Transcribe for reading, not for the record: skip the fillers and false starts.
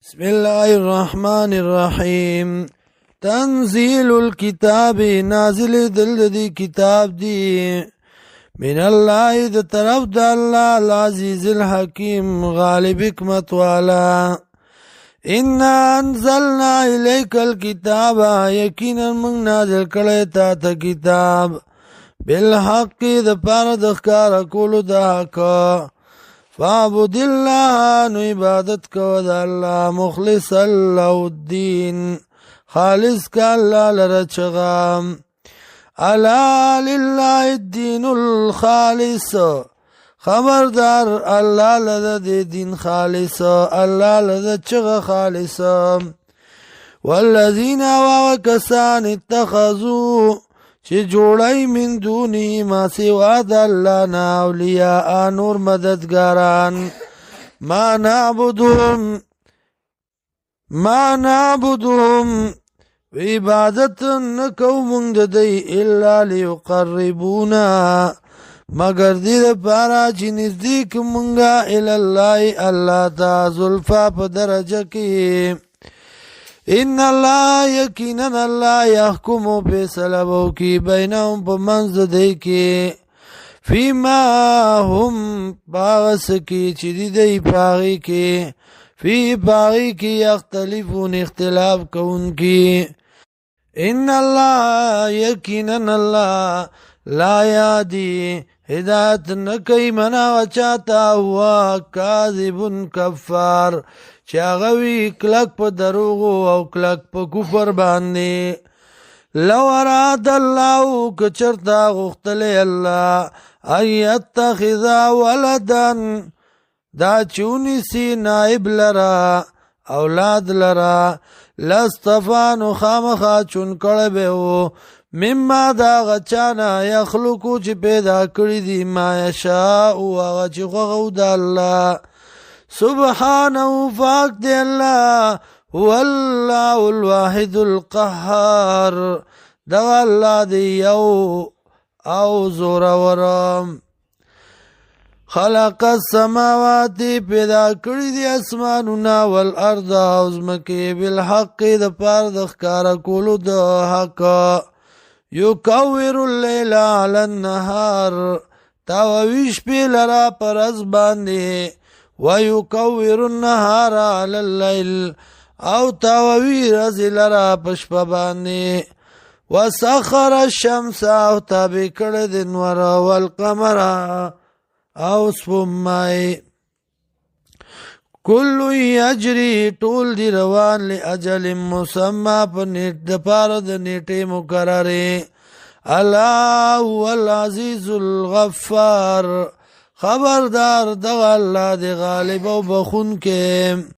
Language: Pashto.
بسم الله الرحمن الرحيم. تنزيل الكتاب نازل دل كتاب دي من الله د طرف د الله العزيز الحكيم غالب حکمت والا. إنا أنزلنا إليك الكتاب يقينا من نازل کړی تا ته کتاب بالحق د پاره د ښکار کولو د حق. فاعبد الله نو عبادت کو د الله مخلصا له الدين خالص کا الله لره چغام. الا لله الدين الخالص خبردار الله لده دین خالص الله لده چغ خالص. والذین وکسان اتخذوا چه جوړی من دونی ما سوا د الله نه اولیاء نور مددگاران. ما نعبدهم عبادت نکو مونږ د دی الا لیقربونا مگر دې دپاره چې نزدیک مونږه الی الله الله ته زلفا په درجه کې. ان الله یقینا الله يحكم فیصله وکي بینهم په منځ د دوی کې فیما هم باغس کې چې دی پاغي کې فی باغی کی یختلفون اختلاف کونکی. ان اللہ یقینا اللہ لا یادی ہدایت نکی منا وچاتا ہوا کاذب کفار چاگوی کلک پا دروغو او کلک پا کفر باندی. لو اراد اللہ کچرتا غختل اللہ ایتخذ ولدن دا چونی سی نائب لرا اولاد لرا لستفانو خامخا چون کڑبیو مما دا غچانا یخلقو چی پیدا کری دی ما یشاؤ آغا چی خوغو دا اللہ سبحانو فاک دی اللہ هو اللہ الواحد القهار دا اللہ دی یو او زورا ورم. خلق السماوات پیدا کړی دی اسمانونه والارض او ځمکې بالحق د پاره د ښکارا کولو د حق. یکور اللیل علی النهار تاوی شپې لرا پر ورځ باندې ویکور النهار علی الليل او تاوی ورځ لرا په شپه باندې. وسخر الشمس او تابع کړی د نور والقمر او سپومای کل یجری ټول دی روان لاجل مسمى په نیټ د پاره د نیټه مقرره. الله هو العزیز الغفار خبردار دغه الله دی غالب او بخون کې.